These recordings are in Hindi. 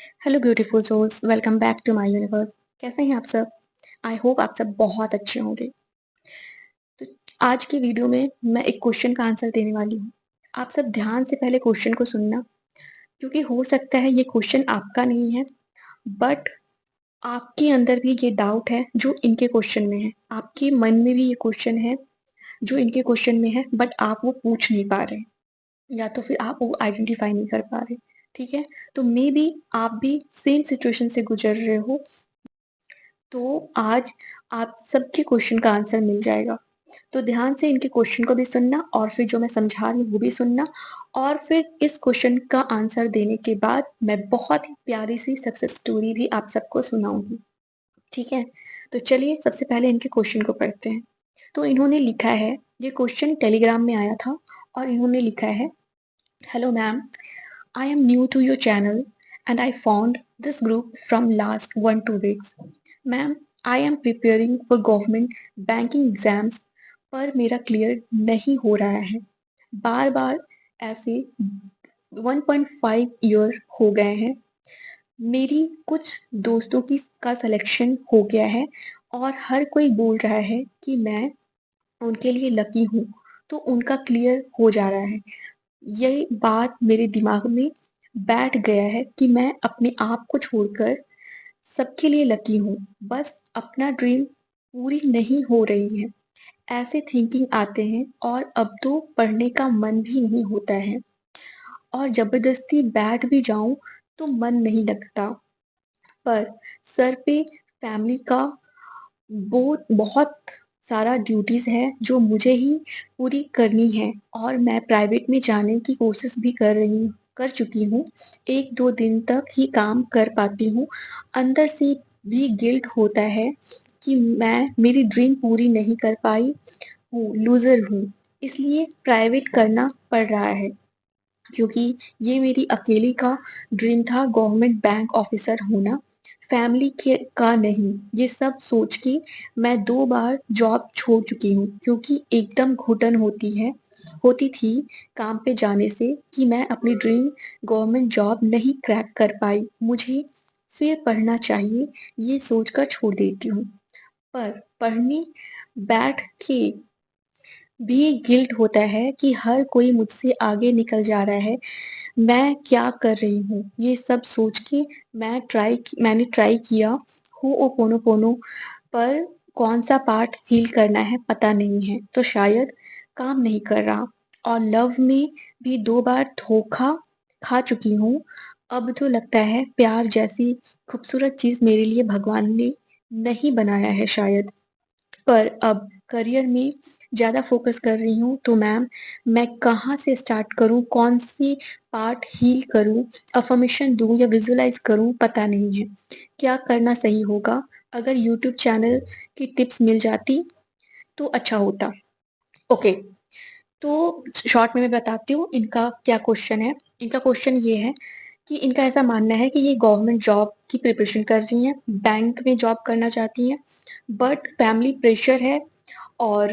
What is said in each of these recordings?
Hello beautiful souls, welcome back to my universe. कैसे हैं आप सब? आई होप आप सब बहुत अच्छे होंगे। तो आज की वीडियो में मैं एक क्वेश्चन का आंसर देने वाली हूँ। आप सब ध्यान से पहले क्वेश्चन को सुनना, क्योंकि हो सकता है ये क्वेश्चन आपका नहीं है, बट आपके अंदर भी ये डाउट है जो इनके क्वेश्चन में है। आपके मन में भी ये क्वेश्चन है जो इनके क्वेश्चन में है, बट आप वो पूछ नहीं पा रहे, या तो फिर आप वो आइडेंटिफाई नहीं कर पा रहे। ठीक है? तो मे बी आप भी सेम सिचुएशन से गुजर रहे हो, तो आज आप सबके क्वेश्चन का आंसर मिल जाएगा। तो ध्यान से इनके क्वेश्चन को भी सुनना, और फिर जो मैं समझा रही हूँ वो भी सुनना, और फिर इस क्वेश्चन का आंसर देने के बाद मैं बहुत ही प्यारी सी सक्सेस स्टोरी भी आप सबको सुनाऊंगी। ठीक है? तो चलिए सबसे पहले इनके क्वेश्चन को पढ़ते हैं। तो इन्होंने लिखा है, ये क्वेश्चन टेलीग्राम में आया था, और इन्होंने लिखा है, hello ma'am, I am new to your channel and I found this group from last 1-2 weeks. Ma'am, I am preparing for government banking exams, पर मेरा क्लियर नहीं हो रहा है। बार बार ऐसे 1.5 ईयर हो गए हैं। मेरी कुछ दोस्तों की का सिलेक्शन हो गया है, और हर कोई बोल रहा है कि मैं उनके लिए लकी हूँ, तो उनका क्लियर हो जा रहा है। यही बात मेरे दिमाग में बैठ गया है कि मैं अपने आप को छोड़कर सबके लिए लकी हूँ, बस अपना ड्रीम पूरी नहीं हो रही है। ऐसे थिंकिंग आते हैं, और अब तो पढ़ने का मन भी नहीं होता है, और जबरदस्ती बैठ भी जाऊं तो मन नहीं लगता। पर सर पे फैमिली का बहुत सारा ड्यूटीज है जो मुझे ही पूरी करनी है, और मैं प्राइवेट में जाने की कोशिश भी कर चुकी हूँ। 1-2 दिन तक ही काम कर पाती हूँ। अंदर से भी गिल्ट होता है कि मैं मेरी ड्रीम पूरी नहीं कर पाई हूँ, लूजर हूँ। इसलिए प्राइवेट करना पड़ रहा है, क्योंकि ये मेरी अकेली का ड्रीम था, गवर्नमेंट बैंक ऑफिसर होना, फैमिली के का नहीं। ये सब सोच के मैं 2 बार जॉब छोड़ चुकी हूँ, क्योंकि एकदम घुटन होती थी काम पे जाने से कि मैं अपनी ड्रीम गवर्नमेंट जॉब नहीं क्रैक कर पाई, मुझे फिर पढ़ना चाहिए, ये सोचकर छोड़ देती हूँ। पर पढ़ने बैठ के भी गिल्ट होता है कि हर कोई मुझसे आगे निकल जा रहा है, मैं क्या कर रही हूँ? ये सब सोच के मैंने ट्राई किया होओपोनोपोनो, पर कौन-सा पार्ट हील करना है पता नहीं है, तो शायद काम नहीं कर रहा। और लव में भी 2 बार धोखा खा चुकी हूँ। अब तो लगता है प्यार जैसी खूबसूरत चीज़ मेरे लिए भगवान ने नहीं बनाया है शायद। पर अब करियर में ज़्यादा फ़ोकस कर रही हूँ, तो मैम मैं कहाँ से स्टार्ट करूँ? कौन-सी पार्ट हील करूँ? अफ़र्मेशन दूँ या विज़ुअलाइज़ करूँ? पता नहीं है। क्या करना सही होगा? अगर यूट्यूब चैनल की टिप्स मिल जाती तो अच्छा होता। ओके, तो शॉर्ट में मैं बताती हूँ इनका क्या क्वेश्चन है। इनका क्वेश्चन ये है कि इनका ऐसा मानना है कि ये गवर्नमेंट जॉब की प्रिपरेशन कर रही हैं, बैंक में जॉब करना चाहती हैं, बट फैमिली प्रेशर है, और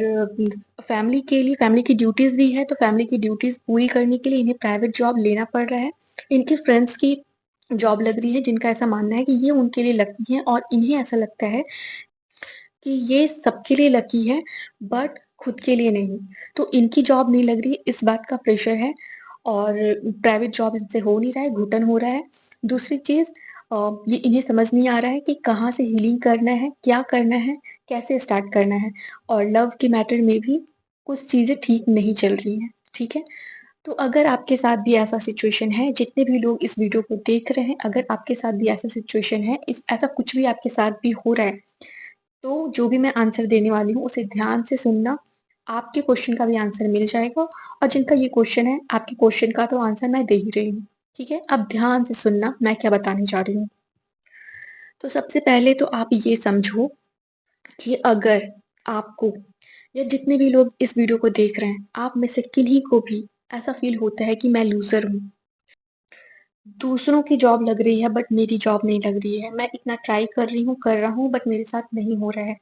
फैमिली की ड्यूटीज़ भी है, तो फैमिली की ड्यूटीज़ पूरी करने के लिए इन्हें प्राइवेट जॉब लेना पड़ रहा है। इनके फ्रेंड्स की जॉब लग रही है, जिनका ऐसा मानना है कि ये उनके लिए लकी हैं, और इन्हें ऐसा लगता है कि ये सबके लिए लकी है, बट खुद के लिए नहीं। तो इनकी जॉब नहीं लग रही, इस बात का प्रेशर है, और प्राइवेट जॉब इनसे हो नहीं रहा है, घुटन हो रहा है। दूसरी चीज़, ये इन्हें समझ नहीं आ रहा है कि कहाँ से हीलिंग करना है, क्या करना है, कैसे स्टार्ट करना है, और लव के मैटर में भी कुछ चीज़ें ठीक नहीं चल रही हैं। ठीक है? तो अगर आपके साथ भी ऐसा सिचुएशन है, जितने भी लोग इस वीडियो को देख रहे हैं, अगर आपके साथ भी ऐसा सिचुएशन है, ऐसा कुछ भी आपके साथ भी हो रहा है, तो जो भी मैं आंसर देने वाली हूँ उसे ध्यान से सुनना। आपके क्वेश्चन का भी आंसर मिल जाएगा, और जिनका ये क्वेश्चन है, आपके क्वेश्चन का तो आंसर मैं दे ही रही हूँ। ठीक है? अब ध्यान से सुनना मैं क्या बताने जा रही हूँ। तो सबसे पहले तो आप ये समझो कि अगर आपको, या जितने भी लोग इस वीडियो को देख रहे हैं, आप में से किन्हीं को भी ऐसा फील होता है कि मैं लूज़र हूँ, दूसरों की जॉब लग रही है बट मेरी जॉब नहीं लग रही है, मैं इतना ट्राई कर रहा हूँ बट मेरे साथ नहीं हो रहा है,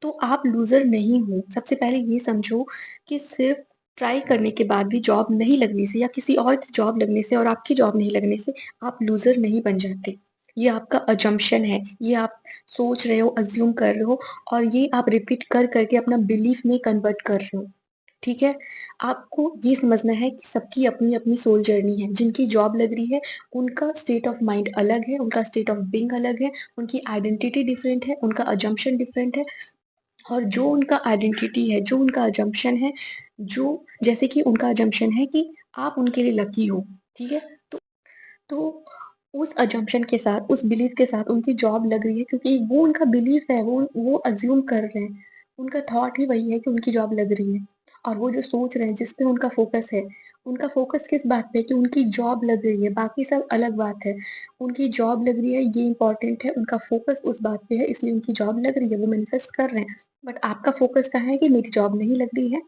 तो आप लूज़र नहीं हो। सबसे पहले ये समझो कि सिर्फ़ ट्राई करने के बाद भी जॉब नहीं लगने से या किसी और की जॉब लगने से और आपकी जॉब नहीं लगने से आप लूज़र नहीं बन जाते। ये आपका असम्पशन है, ये आप सोच रहे हो, अज़्यूम कर रहे हो और ये आप रिपीट कर के अपना बिलीफ में कन्वर्ट कर रहे हो, ठीक है? आपको ये समझना है कि सबकी अपनी-अपनी सोल जर्नी है। जिनकी जॉब लग रही है, उनका स्टेट ऑफ माइंड अलग है, उनका स्टेट ऑफ बीइंग अलग है, उनकी आइडेंटिटी डिफरेंट है, उनका असम्पशन डिफरेंट है और जो उनका आइडेंटिटी है, जो उनका असम्पशन है, जो जैसे कि उनका असम्पशन है कि आप उनके लिए लकी हो, ठीक है? तो उस असम्पशन के साथ, उस बिलीफ के साथ उनकी जॉब लग रही है क्योंकि वो उनका बिलीफ है, वो अज़्यूम कर रहे हैं। उनका थॉट ही वही है कि उनकी जॉब लग रही है और वो जो सोच रहे हैं, जिस पे उनका फ़ोकस किस बात पे है कि उनकी जॉब लग रही है, बाकी सब अलग बात है। उनकी जॉब लग रही है, ये इम्पोर्टेंट है, उनका फ़ोकस उस बात पे है, इसलिए उनकी जॉब लग रही है, वो मैनिफेस्ट कर रहे हैं। बट आपका फ़ोकस कहाँ है कि मेरी जॉब नहीं लग रही है,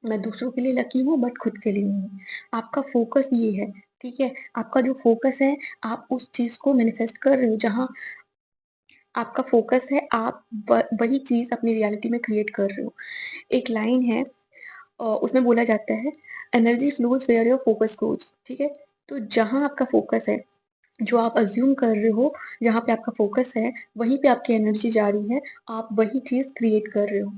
मैं दूसरों के लिए लकी हूँ बट खुद के लिए नहीं। आपका फ़ोकस ये है, ठीक है? आपका जो फ़ोकस है, आप उस चीज़ को मैनिफेस्ट कर रहे हो जहाँ आपका फ़ोकस है, आप वही चीज़ अपनी रियलिटी में क्रिएट कर रहे हो। एक लाइन है उसमें बोला जाता है, energy flows where your focus goes, ठीक है? तो जहाँ आपका फ़ोकस है, जो आप अज़्यूम कर रहे हो, जहाँ पे आपका फ़ोकस है, वहीं पे आपकी एनर्जी जा रही है, आप वही चीज़ क्रिएट कर रहे हो।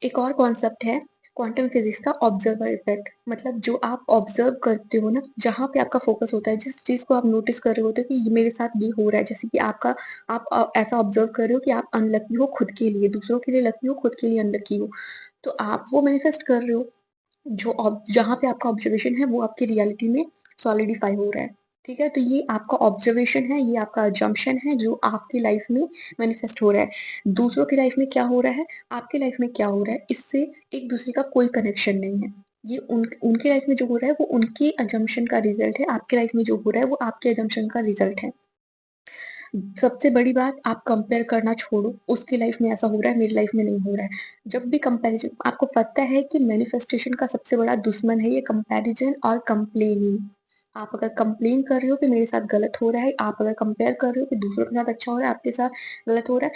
एक और कॉन्सेप्ट है क्वांटम फिज़िक्स का ऑब्ज़र्वर इफ़ेक्ट मतलब जो आप ऑब्ज़र्व करते हो ना, जहाँ पे आपका फ़ोकस होता है, जिस चीज़ को आप नोटिस कर रहे होते हो कि ये मेरे साथ ये हो रहा है, जैसे कि आप ऐसा ऑब्ज़र्व कर रहे हो कि आप अनलकी हो खुद के लिए, दूसरों के लिए लकी हो, खुद के लिए अनलकी हो। तो आप वो मैनिफेस्ट कर रहे हो। जहाँ पे आपका ऑब्जर्वेशन है वो आपकी रियलिटी में सॉलिडिफाई हो रहा है, ठीक है? तो ये आपका ऑब्जर्वेशन है, ये आपका असम्पशन है जो आपकी लाइफ में मैनिफेस्ट हो रहा है। दूसरों की लाइफ में क्या हो रहा है, आपकी लाइफ में क्या हो रहा है, इससे एक दूसरे का कोई कनेक्शन नहीं है। ये उनकी लाइफ में जो हो रहा है वो उनके असम्पशन का रिज़ल्ट है, आपकी लाइफ में जो हो रहा है वो आपके असम्पशन का रिज़ल्ट है। सबसे बड़ी बात आप कंपेयर करना छोड़ो, उसकी लाइफ में ऐसा हो रहा है, मेरी लाइफ में नहीं हो रहा है। जब भी कंपैरिज़न आपको पता है कि मैनिफेस्टेशन का सबसे बड़ा दुश्मन है ये कंपैरिज़न और कंप्लेनिंग। आप अगर कंप्लेन कर रहे हो कि मेरे साथ गलत हो रहा है, आप अगर कंपेयर कर रहे हो कि दूसरों के साथ अच्छा हो रहा है, आपके साथ गलत हो रहा है,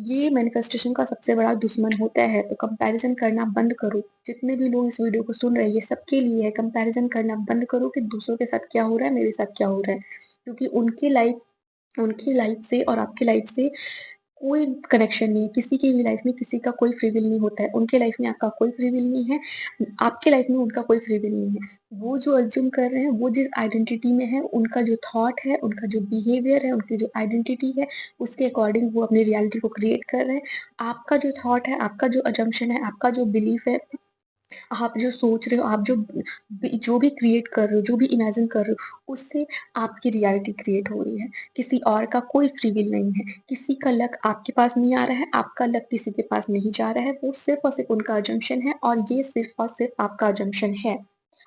ये मैनिफेस्टेशन का सबसे बड़ा दुश्मन होता है। तो कंपैरिज़न करना बंद करो। जितने भी लोग इस वीडियो को सुन रहे हैं, ये सबके लिए है, कंपैरिज़न करना बंद करो कि दूसरों के साथ क्या हो रहा है, मेरे साथ क्या हो रहा है। क्योंकि उनकी लाइफ से और आपकी लाइफ से कोई कनेक्शन नहीं है। किसी की भी लाइफ में किसी का कोई फ्री विल नहीं होता है। उनके लाइफ में आपका कोई फ्री विल नहीं है, आपके लाइफ में उनका कोई फ्री विल नहीं है। वो जो अज़्यूम कर रहे हैं, वो जिस आइडेंटिटी में है, उनका जो थॉट है, उनका जो बिहेवियर है, उनकी जो आइडेंटिटी है, उसके अकॉर्डिंग वो अपनी रियलिटी को क्रिएट कर रहे हैं। आपका जो थॉट है, आपका जो असम्पशन है, आपका जो बिलीफ है, आप जो सोच रहे हो, आप जो भी क्रिएट कर रहे हो, जो भी इमेजिन कर रहे हो, उससे आपकी रियलिटी क्रिएट हो रही है। किसी और का कोई फ्री विल नहीं है। किसी का लक आपके पास नहीं आ रहा है, आपका लक किसी के पास नहीं जा रहा है। वो सिर्फ़ और सिर्फ़ उनका असम्पशन है और ये सिर्फ़ और सिर्फ़ आपका असम्पशन है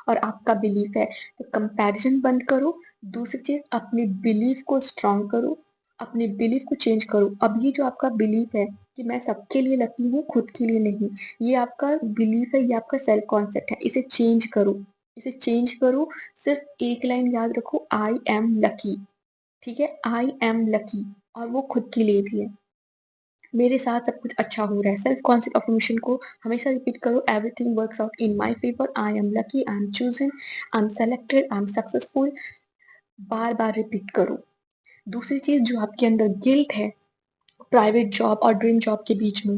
और आपका बिलीफ है। तो कंपैरिज़न बंद करो। दूसरी चीज़ अपने बिलीफ को स्ट्रॉन्ग करो, अपने बिलीफ को चेंज करो। अब ये जो आपका बिलीफ है कि मैं सबके लिए लकी हूँ, खुद के लिए नहीं। ये आपका बिलीफ है, ये आपका सेल्फ कॉन्सेप्ट है, इसे चेंज करो, इसे चेंज करो। सिर्फ़ एक लाइन याद रखो, आई एम लकी, ठीक है? आई एम लकी और वो खुद के लिए भी है। मेरे साथ सब कुछ अच्छा हो रहा है। सेल्फ कॉन्सेप्ट अफ़र्मेशन को हमेशा रिपीट करो, everything works out in my favour, I am lucky, I am chosen, I am selected, I am successful. बार-बार रिपीट करो। दूसरी चीज़ जो आपके अंदर गिल्ट है, प्राइवेट जॉब और ड्रीम जॉब के बीच में,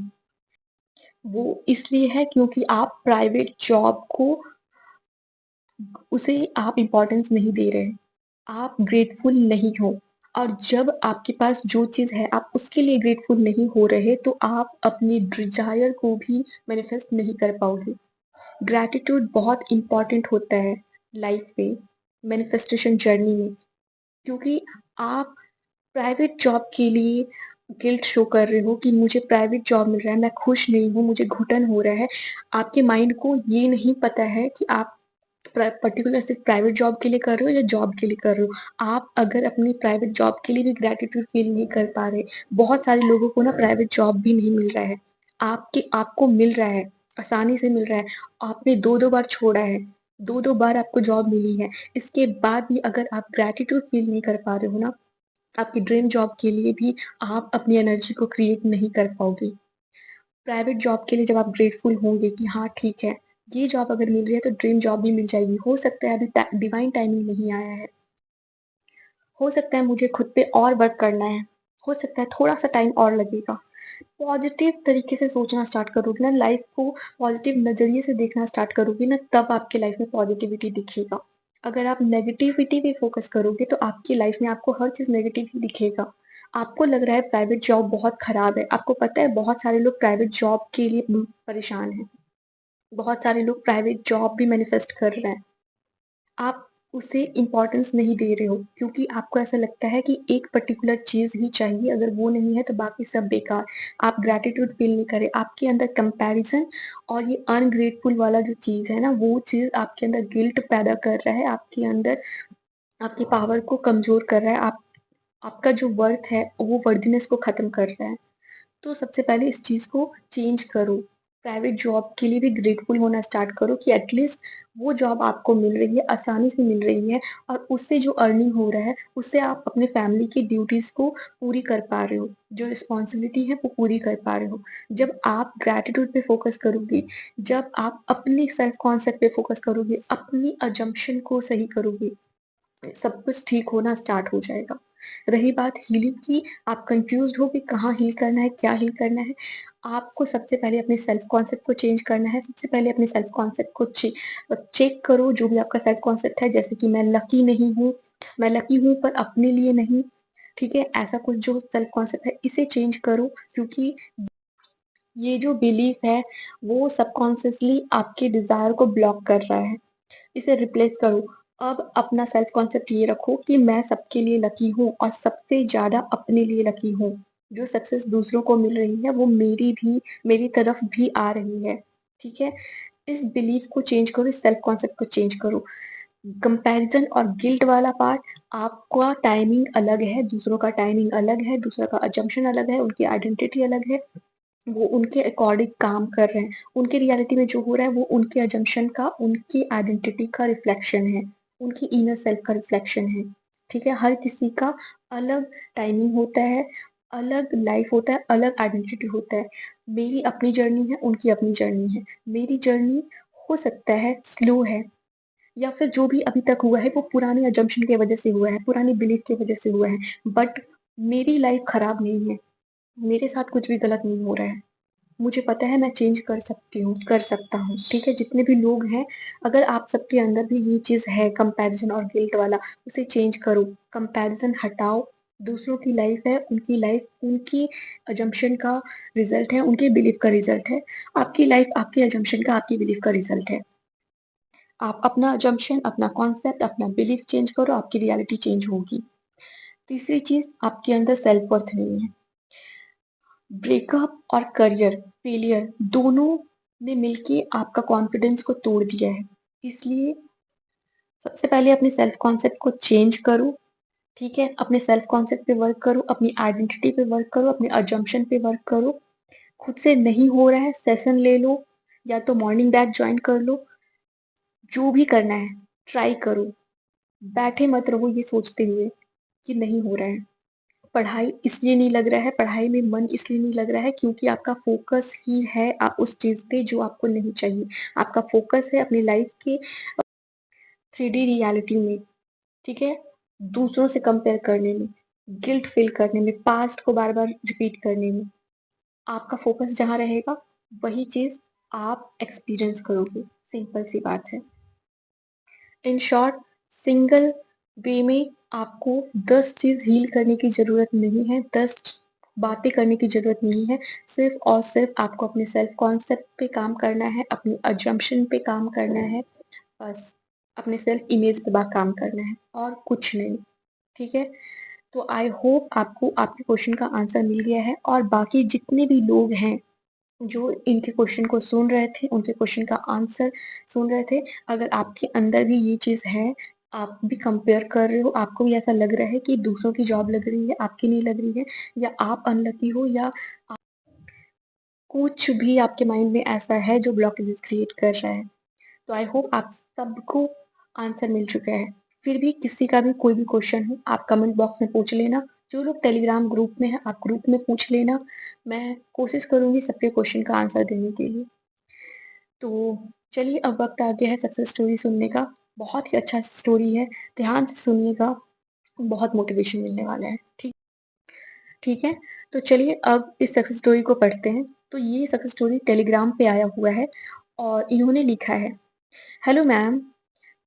वो इसलिए है क्योंकि आप प्राइवेट जॉब को उसे आप इम्पोर्टेंस नहीं दे रहे हैं। आप ग्रेटफुल नहीं हो और जब आपके पास जो चीज़ है आप उसके लिए ग्रेटफुल नहीं हो रहे तो आप अपनी डिज़ायर को भी मैनिफेस्ट नहीं कर पाओगे। ग्रैटिट्यूड बहुत इम्पोर्टेंट होता है लाइफ में, मैनिफेस्टेशन जर्नी में क्योंकि आप प्राइवेट जॉब के लिए गिल्ट शो कर रहे हो कि मुझे प्राइवेट जॉब मिल रहा है, मैं खुश नहीं हूँ, मुझे घुटन हो रहा है। आपके माइंड को ये नहीं पता है कि आप पर्टिकुलर सिर्फ प्राइवेट जॉब के लिए कर रहे हो या जॉब के लिए कर रहे हो। आप अगर अपनी प्राइवेट जॉब के लिए भी ग्रैटिट्यूड फील नहीं कर पा रहे, बहुत सारे लोगों को ना प्राइवेट जॉब भी नहीं मिल रहा है। आपको मिल रहा है, आसानी से मिल रहा है। आपने 2-2 बार छोड़ा है, 2-2 बार आपको जॉब मिली है। इसके बाद भी अगर आप ग्रैटिट्यूड फील नहीं कर पा रहे हो ना, आपकी ड्रीम जॉब के लिए भी आप अपनी एनर्जी को क्रिएट नहीं कर पाओगे। प्राइवेट जॉब के लिए जब आप ग्रेटफुल होंगे कि हाँ, ठीक है, ये जॉब अगर मिल रही है तो ड्रीम जॉब भी मिल जाएगी। हो सकता है अभी डिवाइन टाइमिंग नहीं आया है। हो सकता है मुझे खुद पे और वर्क करना है। हो सकता है थोड़ा-सा टाइम और लगेगा। पॉजिटिव तरीके से सोचना स्टार्ट करोगे ना, लाइफ को पॉजिटिव नज़रिए से देखना स्टार्ट करोगे ना, तब आपके लाइफ में पॉजिटिविटी दिखेगा। अगर आप नेगेटिविटी पे फ़ोकस करोगे तो आपकी लाइफ में आपको हर चीज़ नेगेटिव ही दिखेगा। आपको लग रहा है प्राइवेट जॉब बहुत खराब है। आपको पता है बहुत सारे लोग प्राइवेट जॉब के लिए परेशान हैं। बहुत सारे लोग प्राइवेट जॉब भी मैनिफेस्ट कर रहे हैं। आप उसे इम्पोर्टेंस नहीं दे रहे हो क्योंकि आपको ऐसा लगता है कि एक पर्टिकुलर चीज़ ही चाहिए, अगर वो नहीं है तो बाकी सब बेकार। आप ग्रैटिट्यूड फ़ील नहीं कर रहे, आपके अंदर कंपैरिज़न और ये अनग्रेटफुल वाला जो चीज़ है ना, वो चीज़ आपके अंदर गिल्ट पैदा कर रहा है, आपके अंदर आपकी पावर को कमज़ोर कर रहा है, आपका जो वर्थ है, वो वर्दीनेस को ख़त्म कर रहा है। तो सबसे पहले इस चीज़ को चेंज करो। प्राइवेट जॉब के लिए भी ग्रेटफुल होना स्टार्ट करो कि एटलीस्ट वो जॉब आपको मिल रही है, आसानी से मिल रही है और उससे जो अर्निंग हो रहा है, उससे आप अपने फैमिली की ड्यूटीज़ को पूरी कर पा रहे हो। जो रिस्पॉन्सिबिलिटी है, वो पूरी कर पा रहे हो। जब आप ग्रैटिट्यूड पे फ़ोकस करोगे, जब आप अपनी सेल्फ कॉन्सेप्ट पे फ़ोकस करोगे, अपनी असम्पशन को सही करोगे, सब कुछ ठीक होना स्टार्ट हो जाएगा। रही बात हीलिंग की, आप कन्फ्यूज़्ड हो कि कहाँ हील करना है, क्या हील करना है। आपको सबसे पहले अपने सेल्फ कॉन्सेप्ट को चेंज करना है। सबसे पहले अपने सेल्फ कॉन्सेप्ट को चेक करो, जो भी आपका सेल्फ कॉन्सेप्ट है, जैसे कि मैं लकी नहीं हूँ, मैं लकी हूँ पर अपने लिए नहीं, ठीक है? ऐसा कुछ जो सेल्फ कॉन्सेप्ट है, इसे चेंज करो क्योंकि ये जो बिलीफ है, वो सबकॉन्शियसली आपके डिज़ायर को ब्लॉक कर रहा है। इसे रिप्लेस करो। अब अपना सेल्फ कॉन्सेप्ट ये रखो कि मैं सबके लिए लकी हूँ और सबसे ज़्यादा अपने लिए लकी हूँ। जो सक्सेस दूसरों को मिल रही है वो मेरी तरफ भी आ रही है, ठीक है? इस बिलीफ को चेंज करो, इस सेल्फ कॉन्सेप्ट को चेंज करो। कंपैरिज़न और गिल्ट वाला पार्ट, आपका टाइमिंग अलग है, दूसरों का टाइमिंग अलग है, दूसरों का असम्पशन अलग है, उनकी आइडेंटिटी अलग है। वो उनके अकॉर्डिंग काम कर रहे हैं। उनकी रियलिटी में जो हो रहा है वो उनके असम्पशन का, उनकी आइडेंटिटी का रिफ्लेक्शन है, उनकी इनर सेल्फ का रिफ्लेक्शन है, ठीक है? हर किसी का अलग टाइमिंग होता है, अलग लाइफ होता है, अलग आइडेंटिटी होता है। मेरी अपनी जर्नी है, उनकी अपनी जर्नी है। मेरी जर्नी हो सकता है स्लो है या फिर जो भी अभी तक हुआ है वो पुराने असम्पशन की वज़ह से हुआ है, पुरानी बिलीफ की वज़ह से हुआ है। बट मेरी लाइफ खराब नहीं है, मेरे साथ कुछ भी गलत नहीं हो रहा है। मुझे पता है मैं चेंज कर सकती हूँ, कर सकता हूँ, ठीक है? जितने भी लोग हैं, अगर आप सबके अंदर भी ये चीज़ है कंपैरिज़न और गिल्ट वाला, उसे चेंज करो। कंपैरिज़न हटाओ, दूसरों की लाइफ़ उनकी असम्पशन का रिज़ल्ट है, उनके बिलीव का रिज़ल्ट है। आपकी लाइफ़ आपके असम्पशन का, आपकी बिलीव का रिज़ल्ट है। आप अपना असम्पशन, अपना कॉन्सेप्ट, अपना बिलीफ चेंज करो, आपकी रियलिटी चेंज होगी। तीसरी चीज़, आपके अंदर सेल्फ वर्थ नहीं है। ब्रेकअप और करियर फेलियर दोनों ने मिलके आपका कॉन्फिडेंस को तोड़ दिया है। इसलिए सबसे पहले अपने सेल्फ कॉन्सेप्ट को चेंज करो, ठीक है? अपने सेल्फ कॉन्सेप्ट पे वर्क करो, अपनी आइडेंटिटी पे वर्क करो, अपने असम्पशन पे वर्क करो। खुद से नहीं हो रहा है, सेशन ले लो या तो मॉर्निंग बैच जॉइन कर लो, जो भी करना है ट्राई करो। बैठे मत रहो ये सोचते हुए कि नहीं हो रहा है। पढ़ाई इसलिए नहीं लग रहा है, पढ़ाई में मन इसलिए नहीं लग रहा है क्योंकि आपका फ़ोकस ही है उस चीज़ पे जो आपको नहीं चाहिए। आपका फ़ोकस है अपनी लाइफ़ के 3D रियलिटी में, ठीक है? दूसरों से कंपेयर करने में, गिल्ट फ़ील करने में, पास्ट को बार-बार रिपीट करने में। आपका फ़ोकस जहाँ रहेगा, वही चीज़ आप एक्सपीरियंस करोगे, सिंपल सी बात है। इन शॉर्ट, सिंगल वे में आपको 10 चीज़ हील करने की ज़रूरत नहीं है, 10 बातें करने की ज़रूरत नहीं है। सिर्फ़ और सिर्फ़ आपको अपने सेल्फ कॉन्सेप्ट पे काम करना है, अपनी असम्पशन पे काम करना है, बस। अपने सेल्फ इमेज पे काम करना है और कुछ नहीं, ठीक है? तो आई होप आपको आपके क्वेश्चन का आंसर मिल गया है और बाकी जितने भी लोग हैं जो इनके क्वेश्चन को सुन रहे थे, उनके क्वेश्चन का आंसर सुन रहे थे। अगर आपके अंदर भी ये चीज़ है, आप भी कंपेयर कर रहे हो, आपको भी ऐसा लग रहा है कि दूसरों की जॉब लग रही है, आपकी नहीं लग रही है या आप अनलकी हो या कुछ भी आपके माइंड में ऐसा है जो ब्लॉकेजेस क्रिएट कर रहा है। तो आई होप आप सबको आंसर मिल चुका है। फिर भी किसी का भी कोई भी क्वेश्चन हो, आप कमेंट बॉक्स में पूछ लेना। जो लोग टेलीग्राम ग्रुप में हैं, आप ग्रुप में पूछ लेना। मैं कोशिश करूँगी सबके क्वेश्चन का आंसर देने के लिए। तो चलिए अब वक्त आ गया है सक्सेस स्टोरी सुनने का। बहुत ही अच्छा स्टोरी है, ध्यान से सुनिएगा, बहुत मोटिवेशन मिलने वाला है। ठीक ठीक है, तो चलिए अब इस सक्सेस स्टोरी को पढ़ते हैं। तो ये सक्सेस स्टोरी टेलीग्राम पे आया हुआ है और इन्होंने लिखा है, हेलो मैम,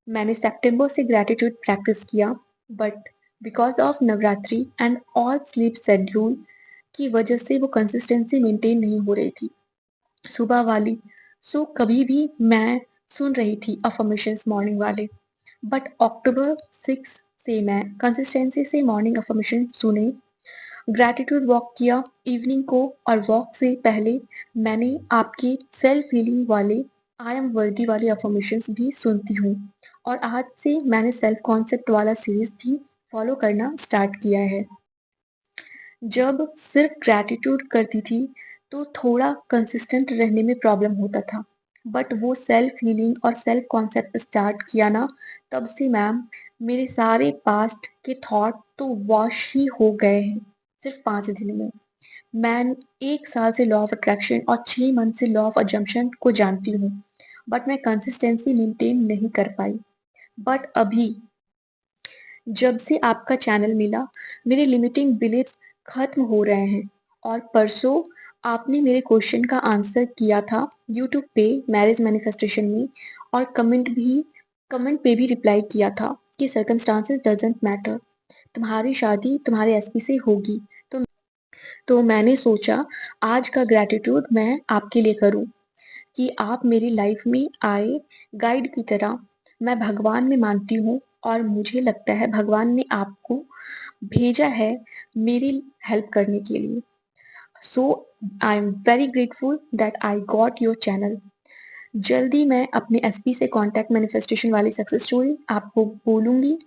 मैंने सितंबर से ग्रैटिट्यूड प्रैक्टिस किया, but because of Navratri and all sleep schedule की वजह से वो कंसिस्टेंसी मेंटेन नहीं हो रही थी। सुबह वाली कभी भी मैं सुन रही थी अफर्मेशंस मॉर्निंग वाले, बट अक्टूबर 6 से मैं कंसिस्टेंसी से मॉर्निंग अफर्मेशन सुने, ग्रैटिट्यूड वॉक किया इवनिंग को, और वॉक से पहले मैंने आपके सेल्फ हीलिंग वाले आई एम वर्दी वाले अफर्मेशंस भी सुनती हूँ, और आज से मैंने सेल्फ कॉन्सेप्ट वाला सीरीज भी फॉलो करना स्टार्ट किया है। जब सिर्फ ग्रैटिट्यूड करती थी तो थोड़ा कंसिस्टेंट रहने में प्रॉब्लम होता था, बट वो सेल्फ हीलिंग और सेल्फ कॉन्सेप्ट स्टार्ट किया ना, तब से मैम मेरे सारे पास्ट के थॉट तो वॉश ही हो गए हैं सिर्फ 5 दिन में। मैं 1 साल से लॉ ऑफ अट्रैक्शन और 6 मंथ से लॉ ऑफ अजम्पशन को जानती हूँ, बट मैं कंसिस्टेंसी मेंटेन नहीं कर पाई। बट अभी जब से आपका चैनल मिला, मेरे लिमिटिंग बिलीफ्स खत्म हो रहे हैं, और परसों आपने मेरे क्वेश्चन का आंसर किया था यूट्यूब पे मैरिज मैनिफेस्टेशन में, और कमेंट पे भी रिप्लाई किया था कि सर्कमस्टांसेस डजंट मैटर, तुम्हारी शादी तुम्हारे एसपी से होगी। तो मैंने सोचा आज का ग्रैटिट्यूड मैं आपके लिए करूं कि आप मेरी लाइफ में आए गाइड की तरह। मैं भगवान में मानती हूँ, और मुझे लगता है भगवान ने आपको भेजा है मेरी हेल्प करने के लिए। So I am very grateful that I got your channel. जल्दी मैं अपने एसपी से कॉन्टैक्ट मैनिफेस्टेशन वाली सक्सेस स्टोरी आपको बोलूंगी,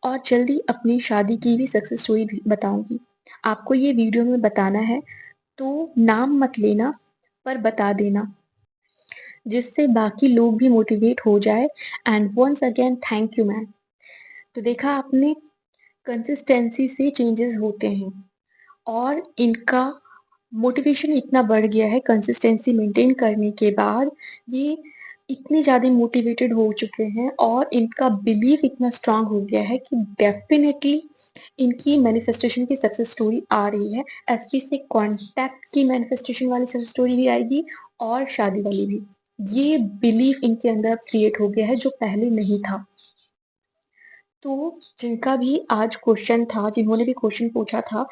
और जल्दी अपनी शादी की भी सक्सेस स्टोरी भी बताऊंगी। आपको ये वीडियो में बताना है तो नाम मत लेना, पर बता देना, जिससे बाकी लोग भी मोटिवेट हो जाए। And once again thank you ma'am. तो देखा आपने, कंसिस्टेंसी से चेंजेस होते हैं, और इनका मोटिवेशन इतना बढ़ गया है कंसिस्टेंसी मेंटेन करने के बाद। ये इतने ज़्यादा मोटिवेटेड हो चुके हैं और इनका बिलीव इतना स्ट्रांग हो गया है कि डेफिनेटली इनकी मैनिफेस्टेशन की सक्सेस स्टोरी आ रही है। एसपी से कॉन्टैक्ट की मैनिफेस्टेशन वाली सक्सेस स्टोरी भी आएगी, और शादी वाली भी। ये बिलीव इनके अंदर क्रिएट हो गया है जो पहले नहीं था। तो जिनका भी आज क्वेश्चन था, जिन्होंने भी क्वेश्चन पूछा था,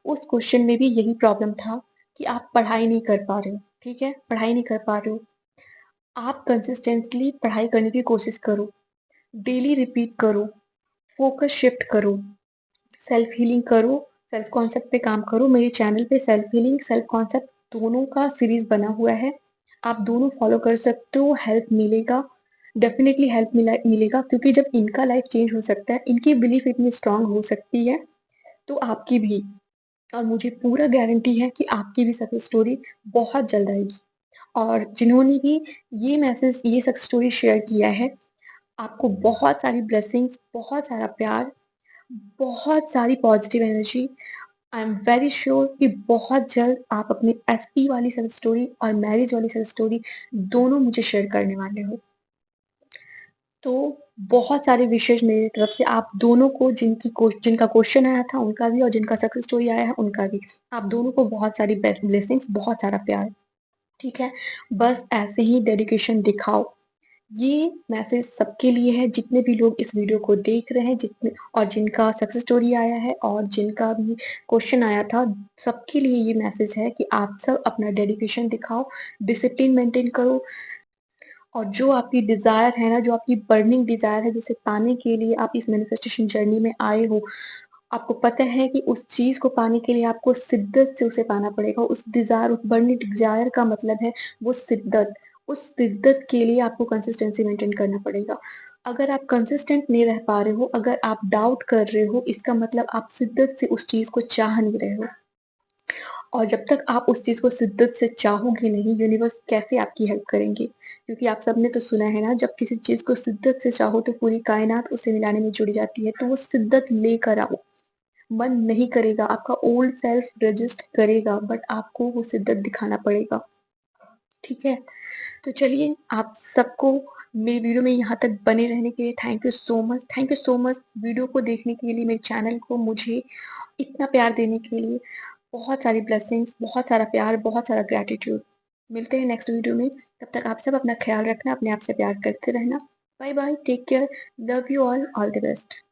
उस क्वेश्चन में भी यही प्रॉब्लम था कि आप पढ़ाई नहीं कर पा रहे हो। ठीक है, पढ़ाई नहीं कर पा रहे हो, आप कंसिस्टेंटली पढ़ाई करने की कोशिश करो, डेली रिपीट करो, फोकस शिफ्ट करो, सेल्फ हीलिंग करो, सेल्फ कॉन्सेप्ट पे काम करो। मेरे चैनल पे सेल्फ हीलिंग सेल्फ कॉन्सेप्ट दोनों का सीरीज बना हुआ है, आप दोनों फॉलो कर सकते हो, हेल्प मिलेगा, डेफिनेटली हेल्प मिलेगा, क्योंकि जब इनका लाइफ चेंज हो सकता है, इनकी बिलीफ इतनी स्ट्रांग हो सकती है, तो आपकी भी। और मुझे पूरा गारंटी है कि आपकी भी सक्सेस स्टोरी बहुत जल्द आएगी। और जिन्होंने भी ये सक्सेस स्टोरी शेयर किया है, आपको बहुत सारी ब्लेसिंग्स, बहुत सारा प्यार, बहुत सारी positive energy. I am very sure कि बहुत जल्द आप अपनी एसपी वाली सक्सेस स्टोरी और मैरिज वाली सक्सेस स्टोरी दोनों मुझे शेयर करने वाले हो। तो बहुत सारे विशेष मेरी तरफ से आप दोनों को, जिनका क्वेश्चन आया था उनका भी, और जिनका सक्सेस स्टोरी आया है उनका भी, आप दोनों को बहुत सारी ब्लेसिंग्स, बहुत सारा प्यार। ठीक है, बस ऐसे ही डेडिकेशन दिखाओ। ये मैसेज सबके लिए है, जितने भी लोग इस वीडियो को देख रहे हैं, जितने और जिनका सक्सेस स्टोरी आया है और जिनका भी क्वेश्चन आया था, सबके लिए ये मैसेज है कि आप सब अपना डेडिकेशन दिखाओ, डिसिप्लिन मेंटेन करो, और जो आपकी डिजायर है ना, जो आपकी बर्निंग डिजायर है, जिसे पाने के लिए आप इस मैनिफेस्टेशन जर्नी में आए हो, आपको पता है कि उस चीज को पाने के लिए आपको शिद्दत से उसे पाना पड़ेगा। उस डिजायर, उस बर्निंग डिजायर का मतलब है वो शिद्दत। उस शिद्दत के लिए आपको कंसिस्टेंसी मेंटेन करना पड़ेगा। अगर आप कंसिस्टेंट नहीं रह पा रहे हो, अगर आप डाउट कर रहे हो, इसका मतलब आप शिद्दत से उस चीज को चाह नहीं रहे हो। और जब तक आप उस चीज को शिद्दत से चाहोगे नहीं, यूनिवर्स कैसे आपकी हेल्प करेंगे? क्योंकि आप सबने तो सुना है ना, जब किसी चीज को शिद्दत से चाहो तो पूरी कायनात उसे मिलाने में जुड़ जाती है। तो वो शिद्दत लेकर आओ। मन नहीं करेगा, आपका ओल्ड सेल्फ रजिस्ट करेगा, बट आपको वो शिद्दत दिखाना पड़ेगा। ठीक है? तो चलिए आप सबको मेरी वीडियो में यहाँ तक बने रहने के लिए thank you so much. Thank you so much video को देखने के लिए, मेरे चैनल को मुझे इतना प्यार देने के लिए। बहुत सारी ब्लेसिंग्स, बहुत सारा प्यार, बहुत सारा ग्रैटिट्यूड। मिलते हैं नेक्स्ट वीडियो में। तब तक आप सब अपना ख़्याल रखना, अपने आप से प्यार करते रहना। Bye bye, take care, love you all the best.